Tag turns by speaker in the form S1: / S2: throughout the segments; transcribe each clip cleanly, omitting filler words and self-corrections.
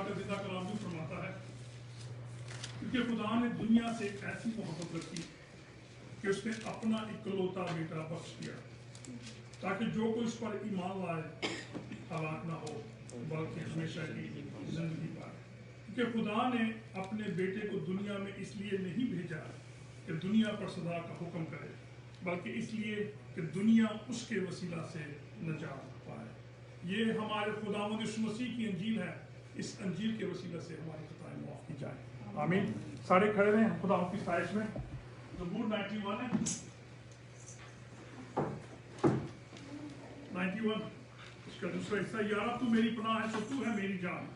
S1: کا زندہ کلام بھی فرماتا ہے کیونکہ خدا نے دنیا سے ایسی محبت رکھی کہ اس نے اپنا اکلوتا بیٹا بخش دیا تاکہ جو کوئی اس پر ایمان لائے ہلاک نہ ہو بلکہ ہمیشہ کی زندگی پائے. کیونکہ خدا نے اپنے بیٹے کو دنیا میں اس لیے نہیں بھیجا کہ دنیا پر سزا کا حکم کرے بلکہ اس لیے کہ دنیا اس کے وسیلہ سے نجات پائے. یہ ہمارے خداوند یسوع مسیح کی انجیل ہے. اس انجیل کے وسیلہ سے ہماری خطائیں معاف کی جائیں. آمین. سارے کھڑے رہیں خدا کی ستائش میں. زبور 91 ہے. 91 اس کا دوسرا حصہ. یا رب تو میری پناہ ہے تو تو ہے میری جان.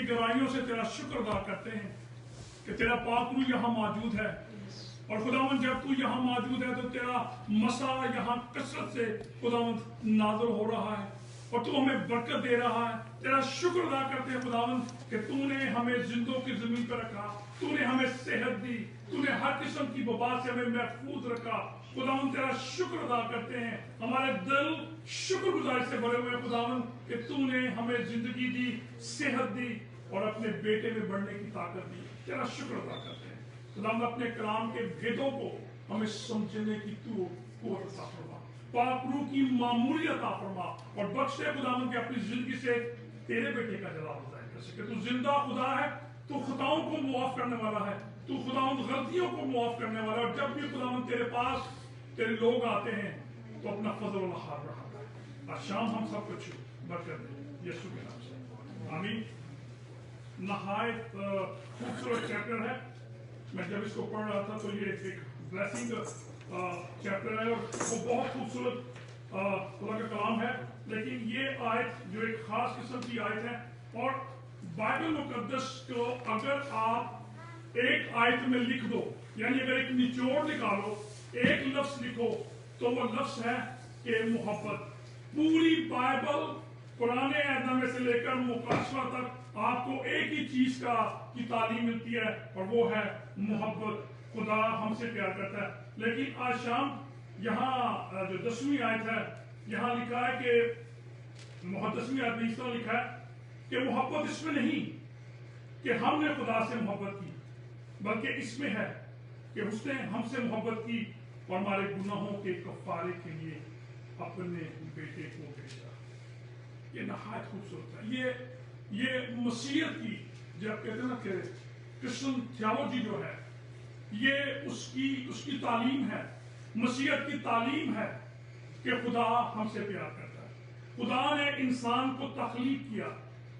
S1: گہرائیوں سے تیرا شکر ادا کرتے ہیں کہ تیرا پاک روح یہاں موجود ہے، اور خداوند جب تو یہاں موجود ہے تو تیرا مسا یہاں کثرت سے خداوند نازل ہو رہا ہے، اور تو ہمیں برکت دے رہا ہے۔ تیرا شکر ادا کرتے ہیں خداوند کہ تو نے ہمیں زندوں کی زمین پر رکھا، تو نے ہمیں صحت دی، تو نے ہر قسم کی وبا سے ہمیں محفوظ رکھا۔ خداوند تیرا شکر ادا کرتے ہیں، ہمارے دل شکر گزاری سے بھرے ہوئے خداوند کہ تو نے ہمیں زندگی دی، صحت دی، اور اپنے بیٹے میں بڑھنے کی طاقت دی۔ تیرا شکر ادا کرتے ہیں خداوند، اپنے کلام کے بھیدوں کو ہمیں سمجھنے کی تو قوت عطا فرما، پاک روح کی معمولیت عطا فرما، اور بخش دے خداوند کہ اپنی زندگی سے تیرے بیٹے کا جلال ظاہر کر سکے۔ تو زندہ خدا ہے، تو خطاؤں کو معاف کرنے والا ہے، تو خداوند غلطیوں کو معاف کرنے والا ہے، اور جب بھی خداوند تیرے پاس تیرے لوگ آتے ہیں تو اپنا فضل و ہار بڑھاتا ہے۔ آج شام ہم سب کو برکت دے یسوع کے نام سے، آمین۔ نہایت خوبصورت چیپٹر ہے، میں جب اس کو پڑھ رہا تھا تو یہ ایک بلیسنگ چیپٹر ہے، اور وہ بہت خوبصورت خدا کا کلام ہے، لیکن یہ آیت جو ایک خاص قسم کی آیت ہے، اور بائبل مقدس کو اگر آپ ایک آیت میں لکھ دو، یعنی اگر ایک نچوڑ نکالو، ایک لفظ لکھو، تو وہ لفظ ہے کہ محبت۔ پوری بائبل قرآن عہد میں سے لے کر مکاشفہ تک آپ کو ایک ہی چیز کی تعلیم ملتی ہے، اور وہ ہے محبت۔ خدا ہم سے پیار کرتا ہے، لیکن آج شام یہاں جو 10ویں آیت ہے، یہاں لکھا ہے کہ 10ویں آیت میں اس طرح لکھا ہے کہ محبت اس میں نہیں کہ ہم نے خدا سے محبت کی، بلکہ اس میں ہے کہ اس نے ہم سے محبت کی اور ہمارے گناہوں کے کفارے کے لیے اپنے بیٹے کو بھیجا۔ یہ نہایت خوبصورت ہے، یہ مسیحیت کی جب کہتے ہیں نا کہ کرسچن تھیالوجی جو ہے، یہ اس کی تعلیم ہے، مسیحیت کی تعلیم ہے کہ خدا ہم سے پیار کرتا ہے۔ خدا نے انسان کو تخلیق کیا،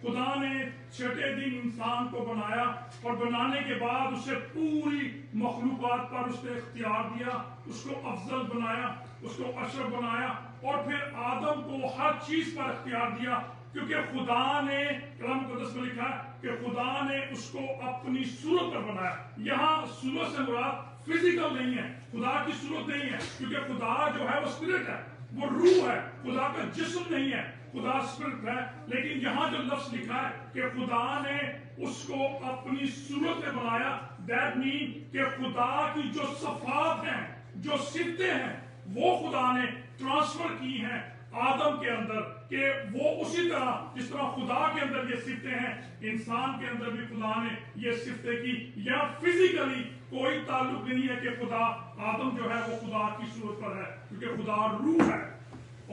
S1: خدا نے چھٹے دن انسان کو بنایا، اور بنانے کے بعد اسے پوری مخلوقات پر اس نے اختیار دیا، اس کو افضل بنایا، اس کو اشرف بنایا، اور پھر آدم کو ہر چیز پر اختیار دیا، کیونکہ خدا نے کلام مقدس میں لکھا ہے کہ خدا نے اس کو اپنی صورت پر بنایا۔ یہاں صورت سے مراد فزیکل نہیں ہے، خدا کی صورت نہیں ہے، کیونکہ خدا جو ہے وہ اسپرٹ ہے، وہ روح ہے، خدا کا جسم نہیں ہے، خدا اسپرٹ ہے۔ لیکن یہاں جو لفظ لکھا ہے کہ خدا نے اس کو اپنی صورت میں بنایا، دیٹ مین کہ خدا کی جو صفات ہیں، جو صفتیں ہیں، وہ خدا نے ٹرانسفر کی ہیں آدم کے اندر، کہ وہ اسی طرح جس طرح خدا کے اندر یہ صفتیں ہیں، انسان کے اندر بھی خدا نے یہ صفتیں کی۔ یا فزیکلی کوئی تعلق نہیں ہے کہ خدا آدم جو ہے وہ خدا کی صورت پر ہے، کیونکہ خدا روح ہے،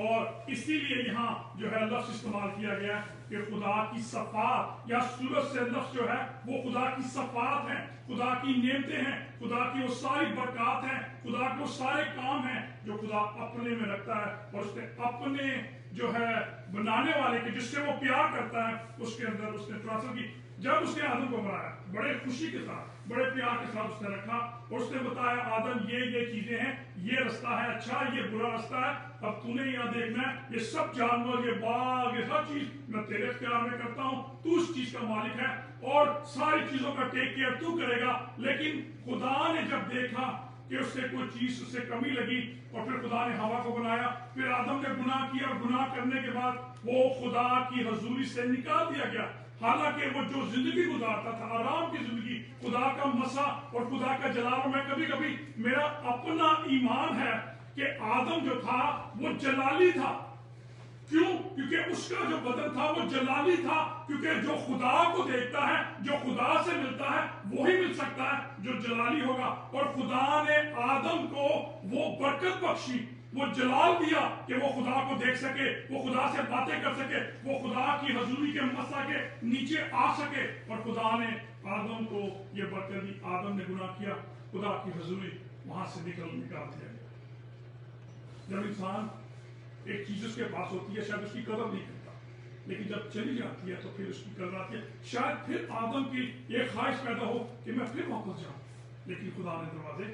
S1: اور اسی لیے یہاں جو ہے لفظ استعمال کیا گیا ہے کہ خدا کی صفات، یا صورت سے لفظ جو ہے وہ خدا کی صفات ہیں، خدا کی نعمتیں ہیں، خدا کی وہ ساری برکات ہیں، خدا کے وہ سارے کام ہیں جو خدا اپنے میں رکھتا ہے، اور اس نے اپنے جو ہے بنانے والے کے جس سے وہ پیار کرتا ہے اس کے اندر اس نے ٹرانسفر کی۔ جب اس نے آدم کو بنایا بڑے خوشی کے ساتھ، بڑے پیار کے ساتھ اس نے رکھا، اور اس نے بتایا آدم یہ چیزیں ہیں، یہ رستہ ہے اچھا، یہ برا رستہ ہے، اب تو نے یہاں دیکھنا ہے، یہ سب جانور، یہ باغ، یہ ہر چیز میں تیرے اختیار میں کرتا ہوں، تو اس چیز کا مالک ہے، اور ساری چیزوں کا ٹیک کیئر تو کرے گا۔ لیکن خدا نے جب دیکھا کہ اس سے کوئی چیز اس سے کمی لگی، اور پھر خدا نے ہوا کو بنایا، پھر آدم نے گناہ کیا، اور گناہ کرنے کے بعد وہ خدا کی حضوری سے نکال دیا گیا۔ حالانکہ وہ جو زندگی گزارتا تھا، آرام کی زندگی، خدا کا مسا اور خدا کا جلال، میں کبھی کبھی میرا اپنا ایمان ہے کہ آدم جو تھا وہ جلالی تھا۔ کیوں؟ کیونکہ اس کا جو بدن تھا وہ جلالی تھا، کیونکہ جو خدا کو دیکھتا ہے، جو خدا سے ملتا ہے، وہی مل سکتا ہے جو جلالی ہوگا۔ اور خدا نے آدم کو وہ برکت بخشی، وہ جلال دیا کہ وہ خدا کو دیکھ سکے، وہ خدا سے باتیں کر سکے، وہ خدا کی حضوری کے مسا کے نیچے آ سکے، اور خدا نے آدم کو یہ برکت دی۔ آدم نے گناہ کیا، خدا کی حضوری وہاں سے نکال دیا گیا۔ جب انسان ایک چیز اس کے پاس ہوتی ہے شاید اس کی قدر نہیں کرتا، لیکن جب چلی جاتی ہے تو پھر اس کی قدر آتی ہے۔ شاید پھر آدم کی یہ خواہش پیدا ہو کہ میں پھر واپس جاؤں، لیکن خدا نے دروازے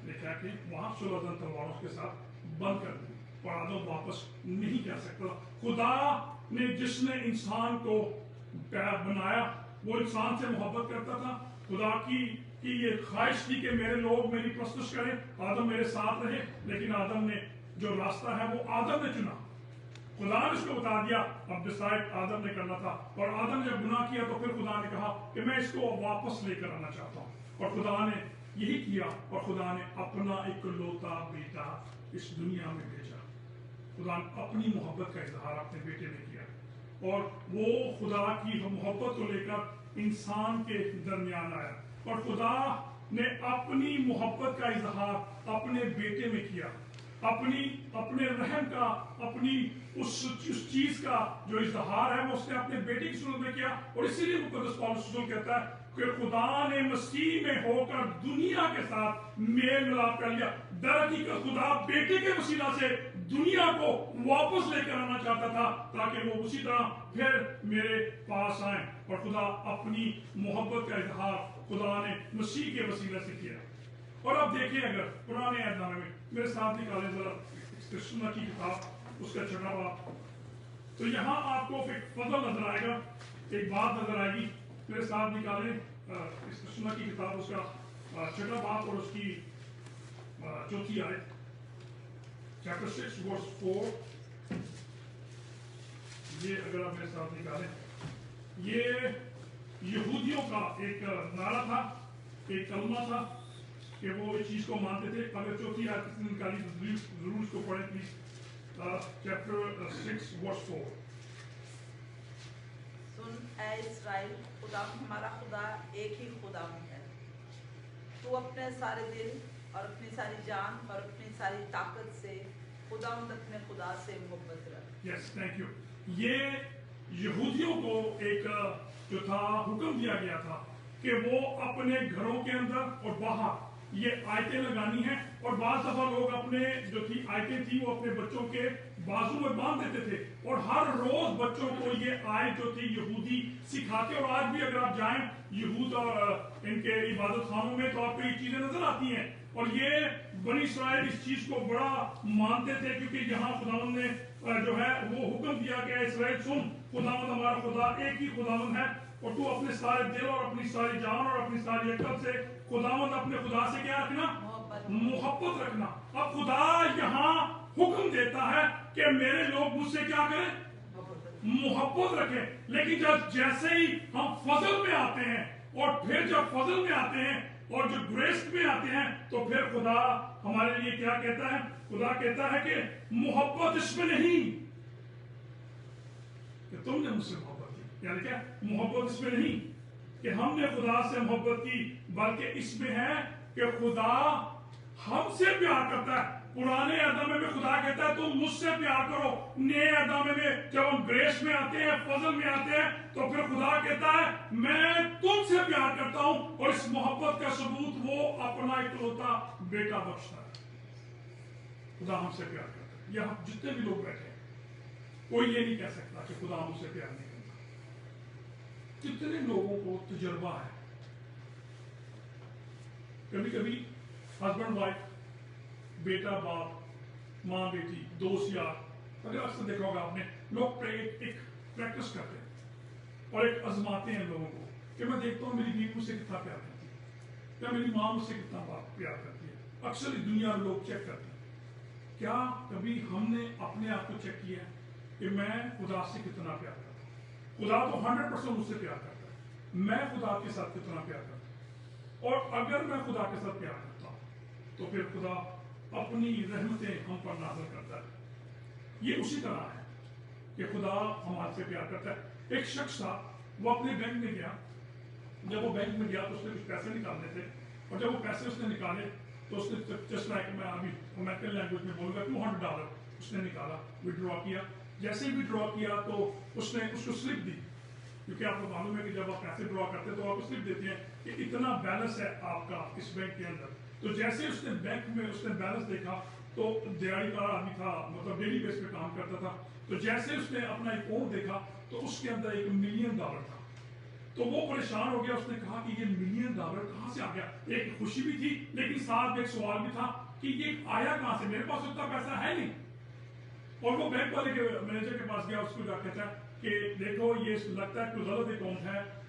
S1: دیکھا کہ وہاں سلطان تلواروں کے ساتھ بند کر دی، اور آدم واپس نہیں جا سکتا۔ خدا نے جس نے انسان کو بنایا وہ انسان سے محبت کرتا تھا. خدا کی یہ خواہش تھی کہ میرے لوگ میری پرستش کریں, آدم میرے ساتھ رہے, لیکن آدم نے جو راستہ ہے وہ آدم نے چنا. خدا نے اس کو بتا دیا, اب ڈیسائیڈ آدم نے کرنا تھا. اور آدم نے جب گناہ کیا تو پھر خدا نے کہا کہ میں اس کو واپس لے کر آنا چاہتا ہوں. اور خدا نے یہی کیا, اور خدا نے اپنا اکلوتا بیٹا اس دنیا میں بھیجا. خدا نے اپنی محبت کا اظہار اپنے بیٹے میں کیا, اور وہ خدا کی محبت کو لے کر انسان کے درمیان آیا. اور خدا نے اپنی محبت کا اظہار اپنے بیٹے میں کیا, اپنے رحم کا, اپنی اس چیز کا جو اظہار ہے وہ اس نے اپنے بیٹے کی صورت میں کیا. اور اسی لیے مقدس پولس رسول کہتا ہے کہ خدا نے مسیح میں ہو کر دنیا کے ساتھ میل ملاپ کر لیا. در حقیقت خدا بیٹے کے وسیلہ سے دنیا کو واپس لے کر آنا چاہتا تھا تاکہ وہ اسی طرح پھر میرے پاس آئیں. اور خدا اپنی محبت کا اظہار خدا نے مسیح کے وسیلہ سے کیا. اور اب دیکھیں اگر پرانے عہد نامے میں میرے ساتھ نکالیں ذرا یشوع کی کتاب اس کا 6واں باب, تو یہاں آپ کو ایک فضل نظر آئے گا, ایک بات نظر آئے گی. میرے ساتھ نکالیں یشوع کی کتاب اس کا 6واں باب اور اس کی 4تھی آیت, چیپٹر 6 verse 4. یہ اگر آپ میرے ساتھ نکالیں, یہ یہودیوں کا ایک نعرہ تھا, ایک کلمہ تھا کہ وہ اس چیز کو مانتے تھے. اگر 4تھی آیت کسی نے نکالی تو ضرور اس کو پڑھیں پلیز. Chapter 6 verse 4.
S2: سن اے اسرائیل, خدا ہمارا خدا ایک ہی خدا ہے. تو اپنے سارے دل اور اپنی ساری جان اور اپنی ساری طاقت سے خداوند اپنے خدا سے محبت رکھ.
S1: یس, تھینک یو. یہ یہودیوں کو ایک جو تھا حکم دیا گیا تھا کہ وہ اپنے گھروں کے اندر اور باہر یہ آیتیں لگانی ہیں. اور بعض دفعہ لوگ اپنے جو تھی آیتیں تھی وہ اپنے بچوں کے بازو میں باندھ دیتے تھے, اور ہر روز بچوں کو یہ آیت جو تھی یہودی سکھاتے. اور آج بھی اگر آپ جائیں یہود اور ان کے عبادت خانوں میں تو آپ کو یہ چیزیں نظر آتی ہیں. اور یہ بنی اسرائیل اس چیز کو بڑا مانتے تھے, کیونکہ یہاں خداوند نے جو ہے وہ حکم دیا کہ اسرائیل سن, خداوند ہمارا خدا ایک ہی خداوند ہے, اور تو اپنے سارے دل اور اپنی ساری جان اور اپنی ساری عقل سے خداوند اپنے خدا سے کیا رکھنا, محبت رکھنا. اب خدا یہاں حکم دیتا ہے کہ میرے لوگ مجھ سے کیا کریں, محبت رکھیں. لیکن جب جیسے ہی ہم فضل میں آتے ہیں, اور پھر جب فضل میں آتے ہیں اور جو گریس میں آتے ہیں, تو پھر خدا ہمارے لیے کیا کہتا ہے, خدا کہتا ہے کہ محبت اس میں نہیں کہ تم نے مجھ سے محبت کی. یعنی کیا محبت اس میں نہیں کہ ہم نے خدا سے محبت کی, بلکہ اس میں ہے کہ خدا ہم سے پیار کرتا ہے. پرانے عہد میں خدا کہتا ہے تم مجھ سے پیار کرو. نئے عہد میں جب ہم گریس میں آتے ہیں, فضل میں آتے ہیں, تو پھر خدا کہتا ہے میں تم سے پیار کرتا ہوں. اور اس محبت کا ثبوت وہ اپنا اکلوتا بیٹا بخشتا ہے. خدا ہم سے پیار کرتا ہے. یہاں جتنے بھی لوگ بیٹھے ہیں کوئی یہ نہیں کہہ سکتا کہ خدا ہم سے پیار نہیں کرتا. کتنے لوگوں کو تجربہ ہے, کبھی کبھی ہسبینڈ وائف, بیٹا باپ, ماں بیٹی, دوست یار, اگر اکثر دیکھا ہوگا آپ نے, لوگ ایک پریکٹس کرتے ہیں اور ایک آزماتے ہیں لوگوں کو کہ میں دیکھتا ہوں میری بیوی مجھ سے کتنا پیار کرتی ہے, یا میری ماں مجھ سے کتنا پیار کرتی ہے. اکثر اس دنیا میں لوگ چیک کرتے ہیں. کیا کبھی ہم نے اپنے آپ کو چیک کیا کہ میں خدا سے کتنا پیار کرتا ہوں؟ خدا تو 100% مجھ سے پیار کرتا ہے, میں خدا کے ساتھ کتنا پیار کرتا ہوں. اور اگر میں خدا کے ساتھ پیار کرتا ہوں تو پھر خدا اپنی رحمتیں ہم پر نازل کرتا ہے. یہ اسی طرح ہے کہ خدا ہمارے سے پیار کرتا ہے. ایک شخص تھا, وہ اپنے بینک میں گیا. جب وہ بینک میں گیا تو اس نے کچھ پیسے نکالنے تھے, اور جب وہ پیسے اس نے نکالے تو اس نے جسٹ لائک میں ابھی امریکن لینگویج میں بولوں گا $200 اس نے نکالا, وڈرا کیا. جیسے ہی وڈرا کیا تو اس نے اس کو سلپ دی, کیونکہ آپ کو معلوم ہے کہ جب آپ پیسے ڈرا کرتے ہیں تو آپ کو سلپ دیتے ہیں کہ اتنا بیلنس ہے آپ کا اس بینک کے اندر. تو جیسے اس نے بینک میں اس نے بیلنس دیکھا تو دیہڑی دار آدمی تھا, مطلب ڈیلی بیس پہ کام کرتا تھا. تو جیسے اس نے اپنا اکاؤنٹ دیکھا تو اس کے اندر $1 ملین تھا. تو وہ پریشان ہو گیا. اس نے کہا کہ یہ $1 ملین کہاں سے آ گیا؟ ایک خوشی بھی تھی لیکن ساتھ ایک سوال بھی تھا کہ یہ آیا کہاں سے, میرے پاس اتنا پیسہ ہے نہیں. اور وہ بینک والے کے مینیجر کے پاس گیا, اس کو جا کہتا ہے کہ دیکھو یہ لگتا ہے کوئی غلط اکاؤنٹ ہے,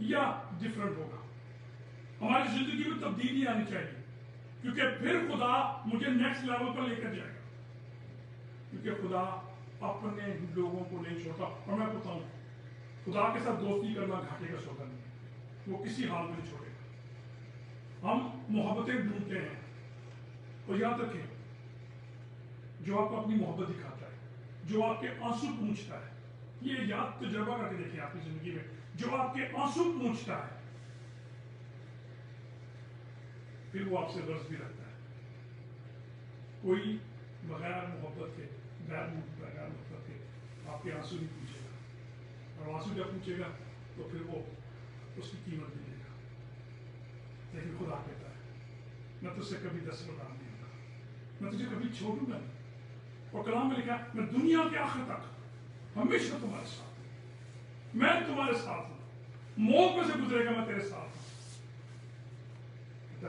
S1: یا ڈفرنٹ ہوگا. ہماری زندگی میں تبدیلی آنی چاہیے, کیونکہ پھر خدا مجھے نیکسٹ لیول پر لے کر جائے گا, کیونکہ خدا اپنے لوگوں کو نہیں چھوڑتا. اور میں بتاؤں, خدا کے ساتھ دوستی کرنا گھاٹے کا سودا نہیں ہے, وہ کسی حال میں نہیں چھوڑے گا. ہم محبتیں ڈھونڈتے ہیں, اور یاد رکھیں, جو آپ کو اپنی محبت دکھاتا ہے, جو آپ کے آنسو پوچھتا ہے, یہ یاد تجربہ کر کے دیکھیں آپ کی زندگی میں, جو آپ کے آنسو پوچھتا ہے پھر وہ آپ سے غرض بھی رکھتا ہے. کوئی بغیر محبت کے, بغیر محبت کے آپ کے آنسو نہیں پوچھے گا, اور آنسو جب پوچھے گا تو پھر وہ اس کی قیمت بھی دے گا. لیکن خدا کہتا ہے میں تجھ سے کبھی دستبردار نہیں ہوگا, میں تجھے کبھی چھوڑوں گا نہیں. اور کلام میں لکھا ہے میں دنیا کے آخر تک ہمیشہ تمہارے ساتھ ہوں, میں تمہارے ساتھ ہوں, موت میں سے گزرے گا میں تیرے ساتھ ہوں.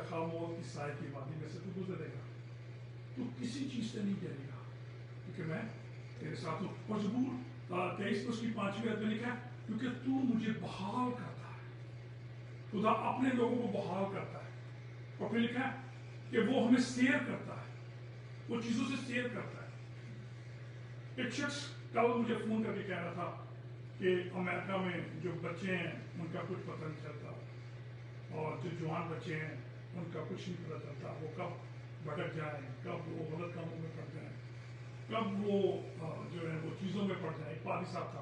S1: خواہ موت کی سائے کی وادی میں سے تو گزرے گا, تو کسی چیز سے نہیں ڈرے گا, کیونکہ میں تیرے ساتھ ہوں. اور زبور 23 اس کی 5ویں آیت میں لکھا ہے کیونکہ تو مجھے بحال کرتا ہے. خدا اپنے لوگوں کو بحال کرتا ہے. اور پھر لکھا ہے کہ وہ ہمیں سیر کرتا ہے, وہ چیزوں سے سیر کرتا ہے. ایک شخص کل مجھے فون کر کے کہہ رہا تھا کہ امریکہ میں جو بچے ہیں ان کا کچھ پتہ نہیں چلتا, اور جو جوان بچے ہیں ان کا کچھ نہیں پتہ چلتا, وہ کب بھٹک جائیں, کب وہ غلط کاموں میں پڑ جائیں, کب وہ جو ہے وہ چیزوں میں پڑ جائیں. ایک پادری صاحب تھا,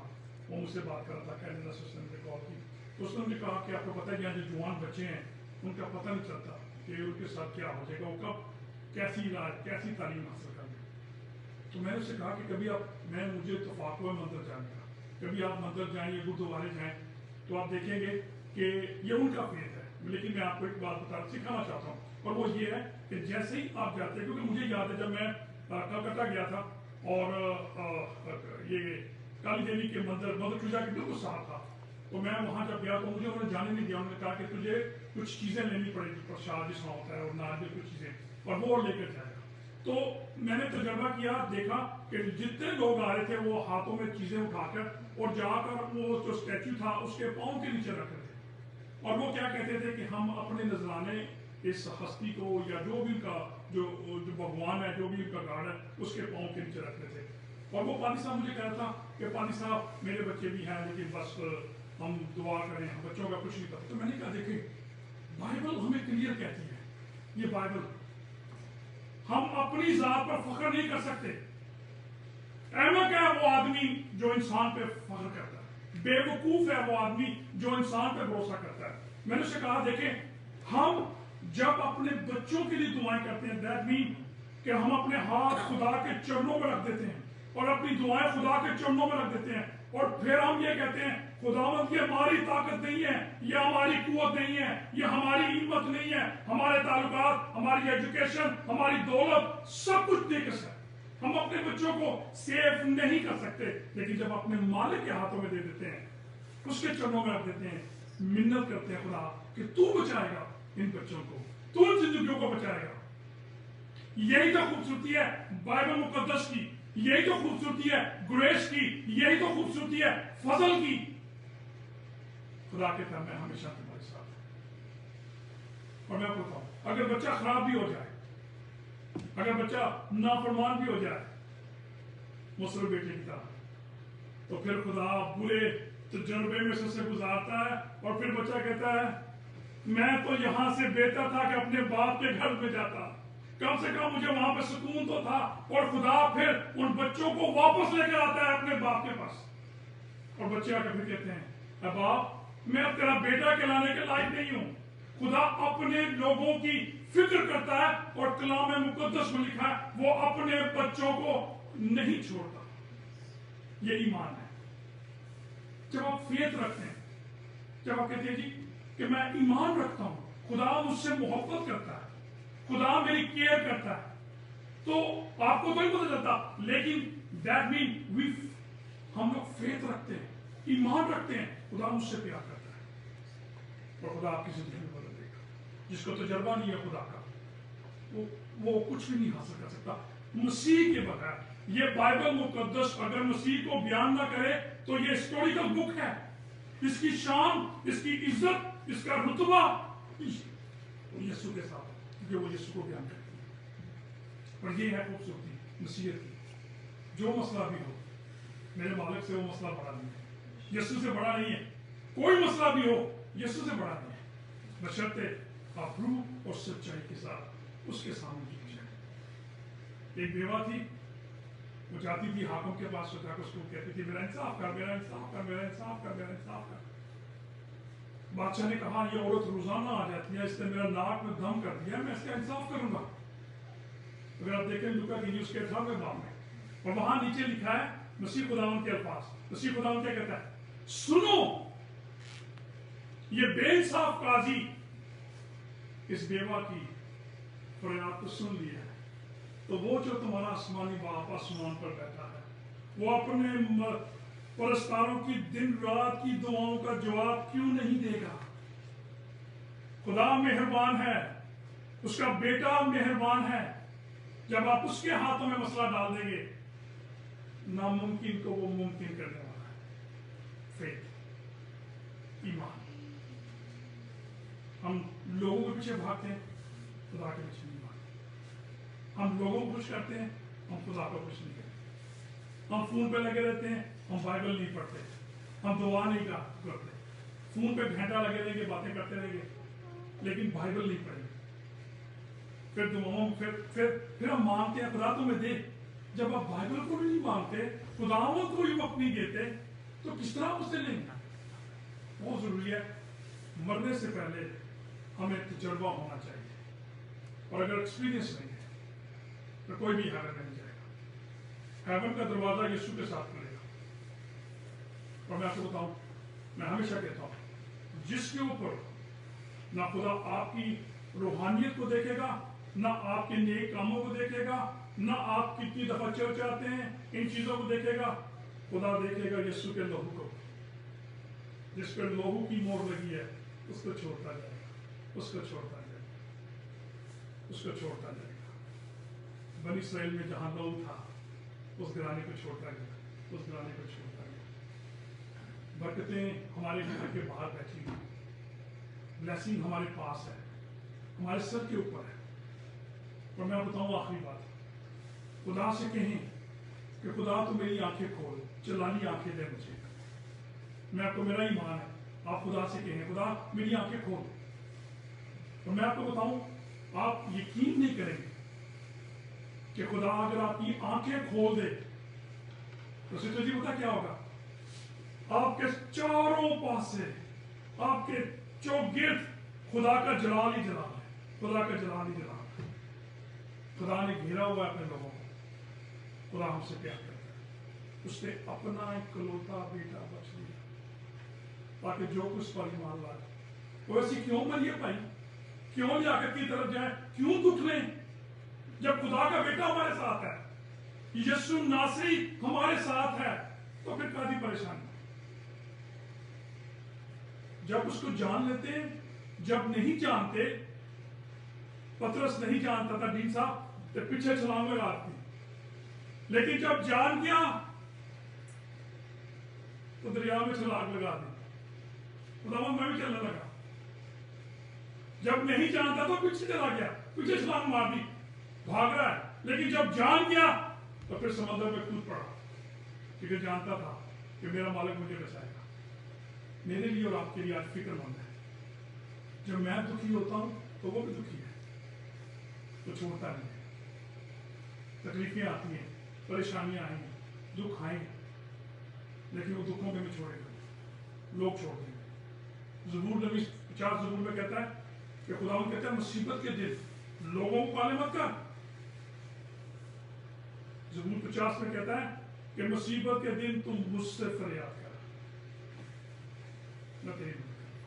S1: وہ مجھ سے بات کر رہا تھا, کینیڈا سے اس نے مجھے کال کی, تو اس نے مجھے کہا کہ آپ کو پتہ ہے یہاں جو جوان بچے ہیں ان کا پتہ نہیں چلتا کہ ان کے ساتھ کیا ہو جائے گا, وہ کب کیسی علاج کیسی تعلیم حاصل کر لیں. تو میں نے اس سے کہا کہ کبھی مجھے اتفاق ہوا مندر جانے کا, کبھی آپ مندر جائیں یا گردوارے جائیں تو آپ دیکھیں گے کہ یہ ان کا فیت ہے. لیکن میں آپ کو ایک بات سکھانا چاہتا ہوں, اور وہ یہ ہے کہ جیسے ہی آپ جاتے ہیں, کیونکہ مجھے یاد ہے جب میں کلکتہ گیا تھا اور یہ کالی دیوی کے مدر ٹریزا کے بالکل ساتھ تھا, تو میں وہاں جب گیا تو مجھے انہوں نے جانے نہیں دیا. انہوں نے کہا کہ تجھے کچھ چیزیں لینی پڑے گی, پرساد جس میں ہوتا ہے اور ناریل کچھ چیزیں, اور وہ لے کر جائے گا. تو میں نے تجربہ کیا, دیکھا کہ جتنے لوگ آ رہے تھے وہ ہاتھوں میں چیزیں اٹھا کر اور جا کر وہ جو اسٹیچو تھا اس کے پاؤں کے نیچے رکھ رہے تھے, اور وہ کیا کہتے تھے کہ ہم اپنے نذرانے اس ہستی کو یا جو بھی ان کا جو بھگوان ہے, جو بھی ان کا گاڑ ہے, اس کے پاؤں کے نیچے رکھتے تھے. اور وہ پادری صاحب مجھے کہہ رہا تھا کہ پادری صاحب میرے بچے بھی ہیں لیکن بس ہم دعا کریں, ہم بچوں کا کچھ نہیں پتا. تو میں نے کہا دیکھیں بائبل ہمیں کلیئر کہتی ہے, یہ بائبل, ہم اپنی ذات پر فخر نہیں کر سکتے. احمق ہے وہ آدمی جو انسان پہ فخر کرتا ہے, بے وقوف ہے وہ آدمی جو انسان پہ بھروسہ کرتا ہے. میں نے اسے کہا دیکھیں ہم جب اپنے بچوں کے لیے دعائیں کرتے ہیں, دیٹ مین کہ ہم اپنے ہاتھ خدا کے چرنوں میں رکھ دیتے ہیں اور اپنی دعائیں خدا کے چرنوں میں رکھ دیتے ہیں, اور پھر ہم یہ کہتے ہیں خداوند یہ ہماری طاقت نہیں ہے, یہ ہماری قوت نہیں ہے, یہ ہماری ہمت نہیں ہے, ہمارے تعلقات, ہماری ایجوکیشن, ہماری دولت سب کچھ نہیں کر سکتے, ہم اپنے بچوں کو سیف نہیں کر سکتے. لیکن جب اپنے مالک کے ہاتھوں میں دے دیتے ہیں, اس کے چرنوں میں رکھ دیتے ہیں, منت کرتے ہیں خدا کہ تو بچائے گا ان بچوں کو, تو ان زندگیوں کو بچائے گا. یہی تو خوبصورتی ہے بائبل مقدس کی, یہی تو خوبصورتی ہے گریس کی, یہی تو خوبصورتی ہے فضل کی. خدا کہتا ہے میں ہمیشہ تمہارے ساتھ ہوں. اور میں آپ کو بتاؤں اگر بچہ خراب بھی ہو جائے, اگر بچہ نافرمان بھی ہو جائے مصر بیٹے کی طرح, تو پھر خدا برے تجربے میں سے گزارتا ہے, اور پھر بچہ کہتا ہے میں تو یہاں سے بہتر تھا کہ اپنے باپ کے گھر میں جاتا, کم سے کم مجھے وہاں پہ سکون تو تھا. اور خدا پھر ان بچوں کو واپس لے کر آتا ہے اپنے باپ کے پاس, اور بچے آ کر پھر کہتے ہیں اے باپ میں اب تیرا بیٹا کہلانے کے لائق نہیں ہوں. خدا اپنے لوگوں کی فکر کرتا ہے, اور کلام مقدس میں لکھا ہے وہ اپنے بچوں کو نہیں چھوڑتا. یہ ایمان ہے. جب آپ فیت رکھتے ہیں, جب آپ کہتے ہیں جی کہ میں ایمان رکھتا ہوں, خدا مجھ سے محبت کرتا ہے, خدا میری کیئر کرتا ہے, تو آپ کو تو نہیں پتہ چلتا, لیکن دیٹ مین ہم لوگ فیت رکھتے ہیں, ایمان رکھتے ہیں, خدا مجھ سے پیار کرتا ہے, اور خدا آپ کی زندگی میں بدل دے گا. جس کو تجربہ نہیں ہے خدا کا وہ کچھ بھی نہیں حاصل کر سکتا مسیح کے بغیر. یہ بائبل مقدس اگر مسیح کو بیان نہ کرے تو یہ ہسٹوریکل بک ہے, اس کی شان، اس کی عزت، اس کا رتبہ یسوع کے ساتھ ہے، کیونکہ وہ یسوع کو بیان کرتی ہے۔ اور یہ ہے خوبصورتی مسیحیت کی، جو مسئلہ بھی ہو میرے مالک سے وہ مسئلہ بڑا نہیں ہے، یسوع سے بڑا نہیں ہے۔ کوئی مسئلہ بھی ہو یسوع سے بڑا نہیں ہے، بشرطے آپ روح اور سچائی کے ساتھ اس کے سامنے جھک جائیں۔ ایک بیوہ تھی، وہ جاتی تھی حاکم کے پاس، جا کر اس کو کہتی تھی میرا انصاف کر، میرا انصاف کر، میرا انصاف کر، میرا انصاف کر۔ بادشاہ نے کہا یہ عورت روزانہ آ جاتی ہے، اس نے میرا ناک میں دم کر دیا، میں اس کا انصاف کروں گا۔ اگر آپ دیکھیں لوکا کی اس کے 18ویں باب میں، اور وہاں نیچے لکھا ہے مسیح خداوند کے الفاظ، مسیح خداوند کیا کہتا ہے؟ سنو یہ بے انصاف قاضی اس بیوہ کی فریاد کو سن لیا ہے، تو وہ جو تمہارا آسمانی باپ آسمان پر بیٹھا ہے وہ اپنے پرستاروں کی دن رات کی دعاؤں کا جواب کیوں نہیں دے گا؟ خدا مہربان ہے، اس کا بیٹا مہربان ہے، جب آپ اس کے ہاتھوں میں مسئلہ ڈال دیں گے ناممکن کو وہ ممکن کرنے والا ہے۔ فیتھ، ایمان۔ ہم لوگوں کے پیچھے بھاگتے ہیں، خدا کے پیچھے نہیں بھاگتے۔ ہم لوگوں کو خوش کرتے ہیں، ہم خدا کو خوش نہیں کرتے۔ ہم فون پہ لگے رہتے ہیں، ہم بائبل نہیں پڑھتے، ہم دعا نہیں کرتے، فون پہ گھنٹہ لگے رہیں گے، باتیں کرتے رہیں گے، لیکن بائبل نہیں پڑھیں گے۔ پھر دعاؤں پھر ہم مانگتے ہیں خدا تمہیں دے، جب آپ بائبل کو بھی نہیں مانگتے، خداوند کو بھی وقت نہیں دیتے، تو کس طرح اس سے لیں گے؟ بہت ضروری ہے، مرنے سے پہلے ہمیں تجربہ ہونا چاہیے، اور اگر ایکسپیرینس نہیں ہے تو کوئی بھی ہیون میں نہیں جائے گا۔ ہیون کا دروازہ یسوع کے ساتھ کھلے گا۔ اور میں آپ کو بتاؤں، میں ہمیشہ کہتا ہوں جس کے اوپر نہ خدا آپ کی روحانیت کو دیکھے گا، نہ آپ کے نیک کاموں کو دیکھے گا، نہ آپ کتنی دفعہ چرچ آتے ہیں، ان چیزوں کو دیکھے گا، خدا دیکھے گا یسوع کے لہو کو۔ جس پر لہو کی مہر لگی ہے اس کو چھوڑتا جائے گا، اس کو چھوڑتا جائے گا، اس کو چھوڑتا جائے گا۔ بنی اسرائیل میں جہاں لہو تھا اس گھرانے کو چھوڑتا گیا، اس گھرانے کو چھوڑتا گیا۔ برکتیں ہمارے گھر کے باہر بیٹھی ہیں، بلیسنگ ہمارے پاس ہے، ہمارے سر کے اوپر ہے۔ اور میں بتاؤں آخری بات، خدا سے کہیں کہ خدا تو میری آنکھیں کھول، چلالی آنکھیں دے مجھے۔ میں آپ کو، میرا ایمان ہے، آپ خدا سے کہیں خدا میری آنکھیں کھول۔ اور میں آپ کو بتاؤں، آپ یقین نہیں کریں گے کہ خدا اگر آپ کی آنکھیں کھول دے تو سچو جی پتا کیا ہوگا؟ آپ کے چاروں پاسے، آپ کے چوگرد خدا کا جلال ہی جلال ہے، خدا کا جلال ہی جلال ہے۔ خدا نے گھیرا ہوا ہے اپنے لوگوں کو، خدا ہم سے پیار کرتا ہے، اس نے اپنا اکلوتا بیٹا بخش دیا تاکہ جو کچھ پر ایمان لائے وہ ایسی کیوں مریے پائی، کیوں لیاقت کی طرف جائیں، کیوں دکھ لیں؟ جب خدا کا بیٹا ہمارے ساتھ ہے، یسوع ناصری ہمارے ساتھ ہے، تو پھر کادی پریشانی؟ جب اس کو جان لیتے ہیں، جب نہیں جانتے، پترس نہیں جانتا تھا ڈین صاحب تو پیچھے چھلانگ لگاتی، لیکن جب جان گیا تو دریا میں چھلانگ لگا دی، خداوند میں بھی چلنے لگا۔ جب نہیں جانتا تو پیچھے چلا گیا، پیچھے چھلانگ مار دی، بھاگ رہا ہے، لیکن جب جان گیا تو پھر سمندر میں کود پڑا، کیونکہ جانتا تھا کہ میرا مالک مجھے بچائے گا۔ میرے لیے اور آپ کے لیے آج فکر مند ہے، جب میں دکھی ہوتا ہوں تو وہ بھی دکھی ہے، تو چھوڑتا نہیں ہے۔ تکلیفیں آتی ہیں، پریشانیاں آئیں گی، دکھ آئیں گے، لیکن وہ دکھوں میں چھوڑے گا، لوگ چھوڑ دیں گے۔ زبور نبی 50 زبور میں کہتا ہے کہ خداوند کہتا ہے مصیبت کے دن لوگوں کو پالے مت کر۔ زبور 50 میں کہتا ہے کہ مصیبت کے دن تم مجھ سے فریاد کر، میں تیری مدد کروں۔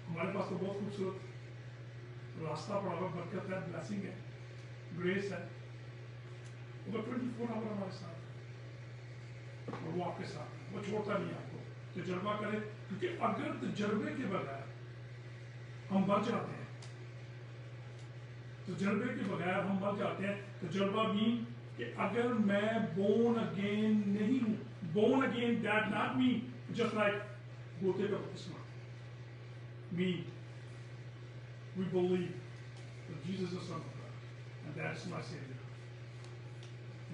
S1: ہمارے پاس تو بہت خوبصورت راستہ پڑا ہوا، برکت ہے، بلیسنگ ہے، گریس ہے، وہ 24 آور ہمارے ساتھ ہے، اور وہ آپ کے ساتھ ہے، وہ چھوڑتا نہیں آپ کو۔ تجربہ کرے، کیونکہ اگر تجربے کے بغیر ہم مر جاتے ہیں، تجربے کے بغیر ہم مر جاتے ہیں، تجربہ بھی کہ اگر میں بورن اگین نہیں ہوں، born again that not mean Just like Gote ka baptisma. Me, we believe that Jesus is the Son of God, and that's my Savior.